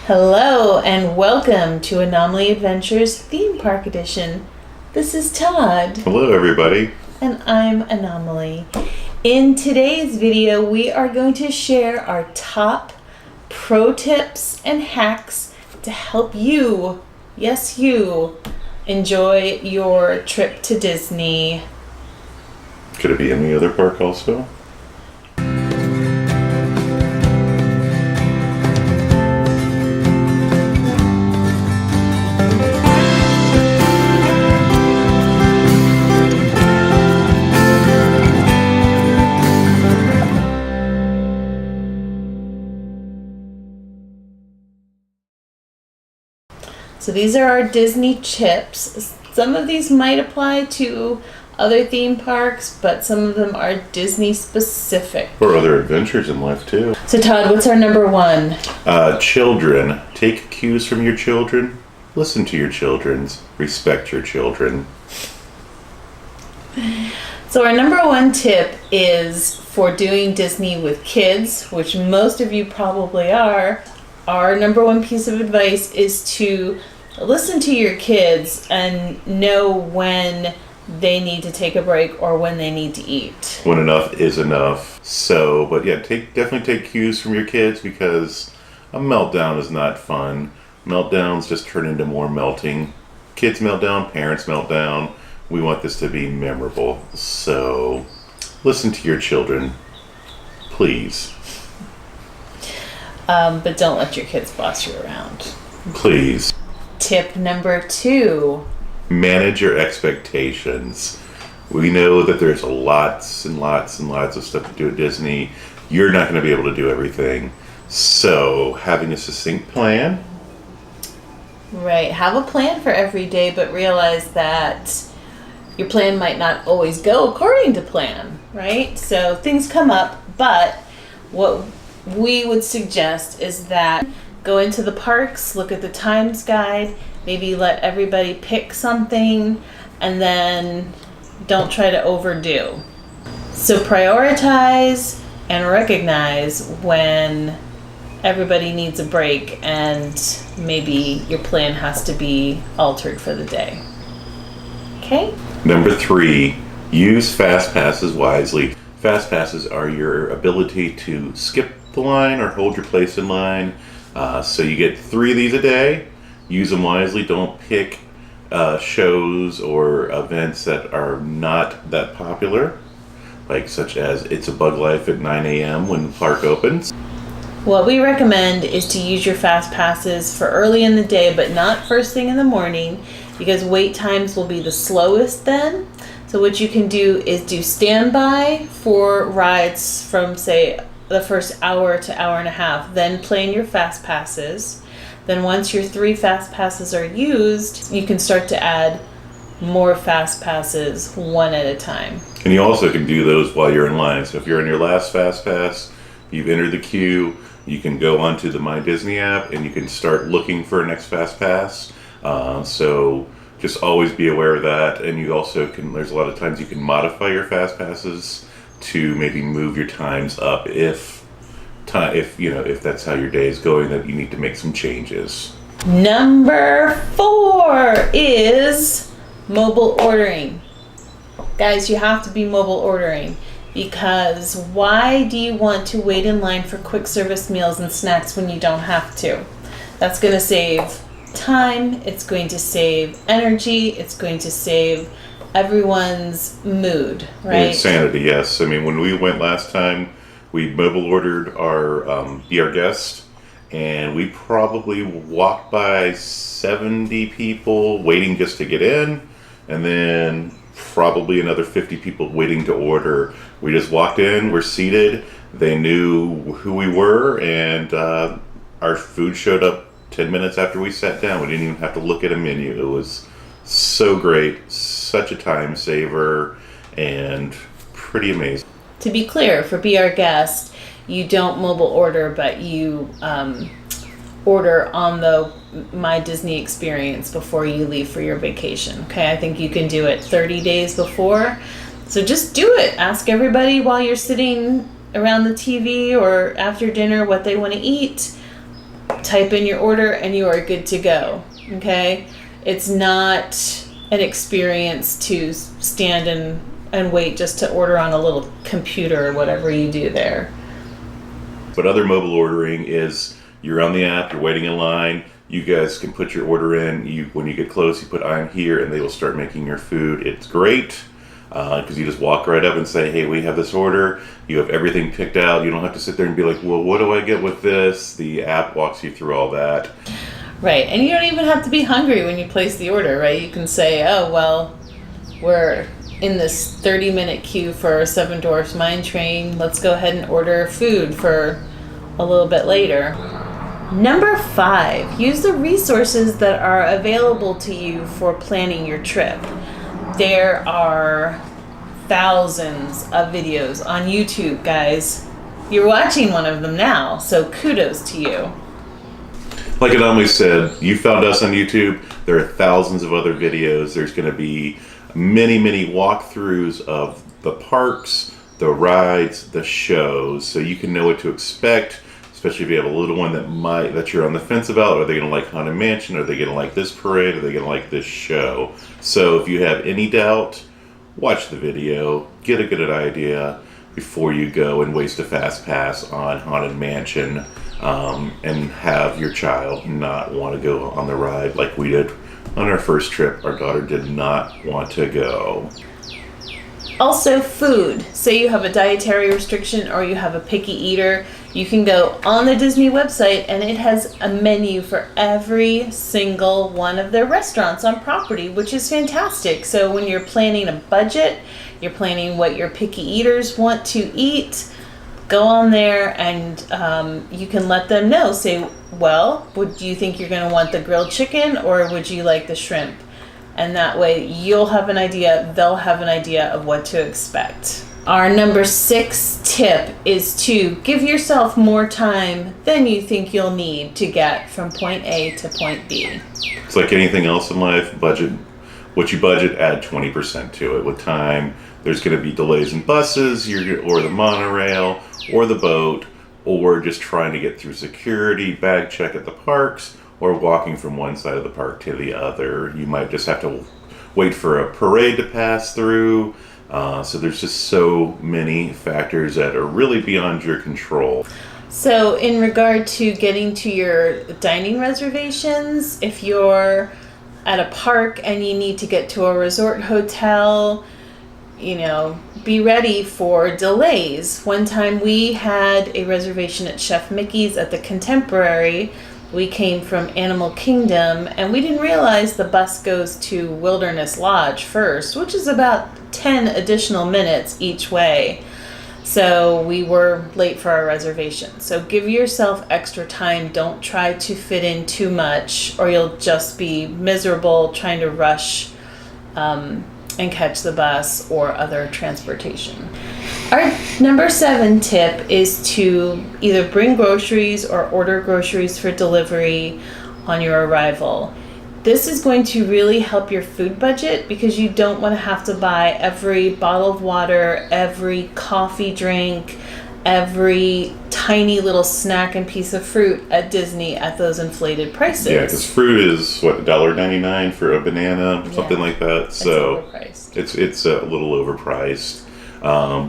Hello and welcome to Anomaly Adventures Theme Park Edition. This is Todd. Hello everybody. And I'm Anomaly. In today's video, we are going to share our top pro tips and hacks to help you, yes you, enjoy your trip to Disney. Could it be any other park also? So these are our Disney chips. Some of these might apply to other theme parks, but some of them are Disney specific. Or other adventures in life too. So Todd, what's our number one? Children. Take cues from your children. Listen to your children. Respect your children. So our number one tip is for doing Disney with kids, which most of you probably are. Our number one piece of advice is to listen to your kids and know when they need to take a break or when they need to eat. When enough is enough. So, but yeah, definitely take cues from your kids because a meltdown is not fun. Meltdowns just turn into more melting. Kids meltdown, parents meltdown. We want this to be memorable. So, listen to your children, please. But don't let your kids boss you around. Please. Tip number two. Manage your expectations. We know that there's lots and lots and lots of stuff to do at Disney. You're not going to be able to do everything. So, having a succinct plan. Right. Have a plan for every day, but realize that your plan might not always go according to plan, right? So, things come up, but what we would suggest is that go into the parks, look at the times guide, maybe let everybody pick something, and then don't try to overdo. So prioritize and recognize when everybody needs a break and maybe your plan has to be altered for the day. Okay? Number 3, use fast passes wisely. Fast passes are your ability to skip the line or hold your place in line. So you get 3 of these a day. Use them wisely. Don't pick shows or events that are not that popular, like such as It's a Bug Life at 9 a.m. when the park opens. What we recommend is to use your fast passes for early in the day, but not first thing in the morning, because wait times will be the slowest then. So what you can do is do standby for rides from, say, the first hour to hour and a half, then plan your fast passes. Then once your 3 fast passes are used, you can start to add more fast passes one at a time. And you also can do those while you're in line. So if you're in your last fast pass, you've entered the queue, you can go onto the My Disney app and you can start looking for a next fast pass. So just always be aware of that. And you also can, there's a lot of times you can modify your fast passes to maybe move your times up if that's how your day is going, that you need to make some changes. Number 4 is mobile ordering. Guys, you have to be mobile ordering, because why do you want to wait in line for quick service meals and snacks when you don't have to? That's going to save time, it's going to save energy, it's going to save everyone's mood, right? Insanity, yes. I mean, when we went last time, we mobile ordered our Be Our Guest, and we probably walked by 70 people waiting just to get in, and then probably another 50 people waiting to order. We just walked in, we're seated, they knew who we were, and our food showed up 10 minutes after we sat down. We didn't even have to look at a menu. It was so great, such a time saver, and pretty amazing. To be clear, for Be Our Guest, you don't mobile order, but you order on the My Disney experience before you leave for your vacation. Okay, I think you can do it 30 days before. So just do it. Ask everybody while you're sitting around the TV or after dinner what they want to eat. type in your order and you are good to go. Okay? It's not an experience to stand and wait just to order on a little computer or whatever you do there. But other mobile ordering is you're on the app, you're waiting in line, you guys can put your order in. When you get close, you put "I'm here," and they will start making your food. It's great because you just walk right up and say, "Hey, we have this order." You have everything picked out. You don't have to sit there and be like, "Well, what do I get with this?" The app walks you through all that. Right, and you don't even have to be hungry when you place the order, right? You can say, "Oh, well, we're in this 30-minute queue for Seven Dwarfs Mine Train. Let's go ahead and order food for a little bit later." Number 5, use the resources that are available to you for planning your trip. There are thousands of videos on YouTube, guys. You're watching one of them now, so kudos to you. Like Anami said, you found us on YouTube. There are thousands of other videos. There's going to be many, many walkthroughs of the parks, the rides, the shows, so you can know what to expect. Especially if you have a little one that you're on the fence about. Are they going to like Haunted Mansion? Are they going to like this parade? Are they going to like this show? So if you have any doubt, watch the video, get a good idea before you go and waste a fast pass on Haunted Mansion and have your child not want to go on the ride like we did on our first trip. Our daughter did not want to go. Also, food. Say you have a dietary restriction or you have a picky eater, you can go on the Disney website and it has a menu for every single one of their restaurants on property, which is fantastic. So when you're planning a budget, you're planning what your picky eaters want to eat, go on there and you can let them know. Say, well, do you think you're going to want the grilled chicken or would you like the shrimp? And that way you'll have an idea, they'll have an idea of what to expect. Our number 6 tip is to give yourself more time than you think you'll need to get from point A to point B. It's like anything else in life, budget. What you budget, add 20% to it. With time, there's going to be delays in buses, or the monorail, or the boat, or just trying to get through security, bag check at the parks, or walking from one side of the park to the other. You might just have to wait for a parade to pass through. So there's just so many factors that are really beyond your control. So in regard to getting to your dining reservations, if you're at a park and you need to get to a resort hotel, be ready for delays. One time we had a reservation at Chef Mickey's at the Contemporary. We came from Animal Kingdom and we didn't realize the bus goes to Wilderness Lodge first, which is about 10 additional minutes each way. So we were late for our reservation. So give yourself extra time. Don't try to fit in too much or you'll just be miserable trying to rush and catch the bus or other transportation. Our number 7 tip is to either bring groceries or order groceries for delivery on your arrival. This is going to really help your food budget because you don't want to have to buy every bottle of water, every coffee drink, every tiny little snack and piece of fruit at Disney at those inflated prices. Yeah, because fruit is $1.99 for a banana, something like that. So it's a little overpriced.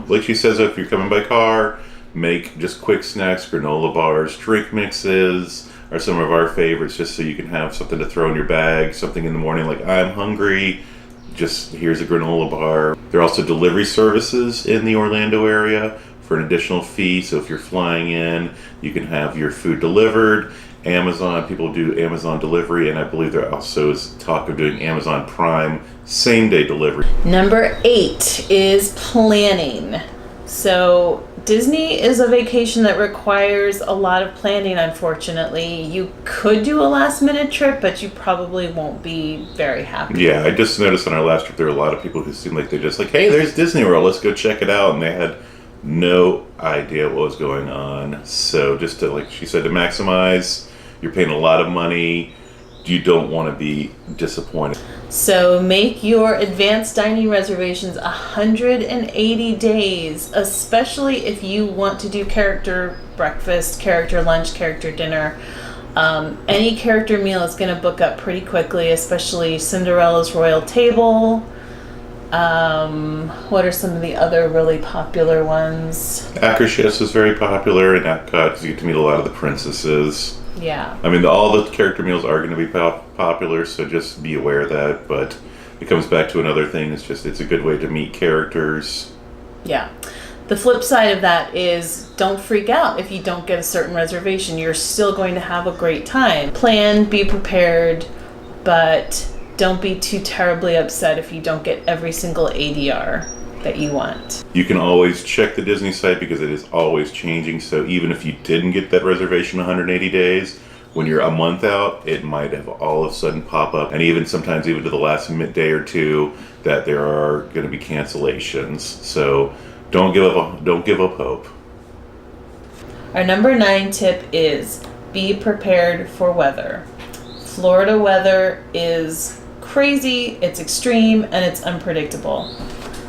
Like she says, if you're coming by car, make just quick snacks, granola bars, drink mixes are some of our favorites, just so you can have something to throw in your bag, something in the morning like I'm hungry, just here's a granola bar. There are also delivery services in the Orlando area for an additional fee, so if you're flying in, you can have your food delivered. Amazon, people do Amazon delivery, and I believe there also is talk of doing Amazon Prime same-day delivery. Number 8 is planning. So Disney is a vacation that requires a lot of planning, unfortunately. You could do a last-minute trip, but you probably won't be very happy. Yeah, I just noticed on our last trip there were a lot of people who seemed like they're just like, hey, there's Disney World, let's go check it out, and they had no idea what was going on. So just to, like she said, to maximize, you're paying a lot of money, you don't want to be disappointed. So make your advanced dining reservations 180 days, especially if you want to do character breakfast, character lunch, character dinner. Any character meal is going to book up pretty quickly, especially Cinderella's Royal Table. What are some of the other really popular ones? Akershus is very popular in Epcot because you get to meet a lot of the princesses. Yeah. I mean, all the character meals are going to be popular, so just be aware of that. But it comes back to another thing. It's a good way to meet characters. Yeah. The flip side of that is don't freak out if you don't get a certain reservation. You're still going to have a great time. Plan, be prepared, but don't be too terribly upset if you don't get every single ADR that you want. You can always check the Disney site because it is always changing. So even if you didn't get that reservation 180 days, when you're a month out, it might have all of a sudden pop up. And even sometimes even to the last day or two that there are going to be cancellations. So don't give up hope. Our number 9 tip is be prepared for weather. Florida weather is crazy, it's extreme, and it's unpredictable.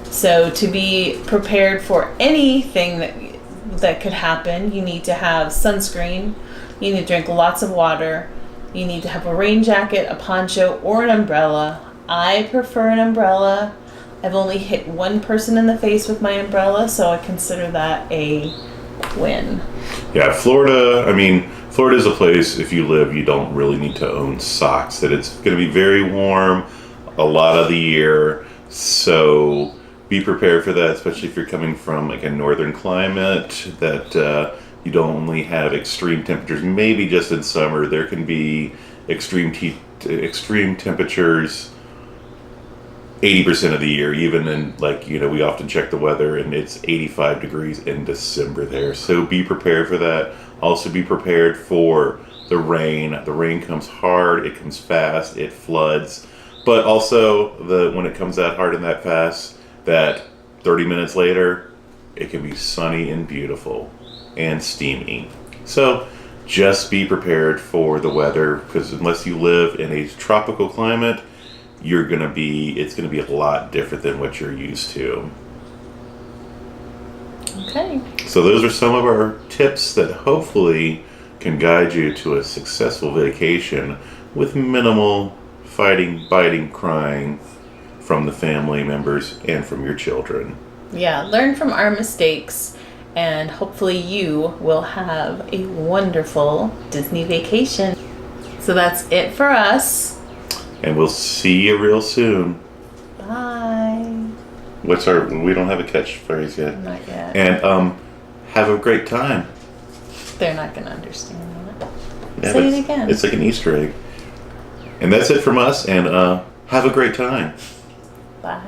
So to be prepared for anything that could happen, you need to have sunscreen, you need to drink lots of water, you need to have a rain jacket, a poncho, or an umbrella. I prefer an umbrella. I've only hit one person in the face with my umbrella, so I consider that a win. Yeah, Florida is a place, if you live, you don't really need to own socks. That it's going to be very warm a lot of the year. So be prepared for that, especially if you're coming from like a northern climate that you don't only have extreme temperatures. Maybe just in summer, there can be extreme temperatures 80% of the year, even in we often check the weather and it's 85 degrees in December there. So be prepared for that. Also be prepared for the rain. The rain comes hard, it comes fast, it floods. But also when it comes that hard and that fast, that 30 minutes later, it can be sunny and beautiful and steamy. So just be prepared for the weather, because unless you live in a tropical climate, it's gonna be a lot different than what you're used to. Okay. So those are some of our tips that hopefully can guide you to a successful vacation with minimal fighting, biting, crying from the family members and from your children. Yeah, learn from our mistakes, and hopefully you will have a wonderful Disney vacation. So that's it for us. And we'll see you real soon. Bye. We don't have a catchphrase yet. Not yet. And have a great time. They're not going to understand that. Yeah, Say it again. It's like an Easter egg. And that's it from us, and have a great time. Bye.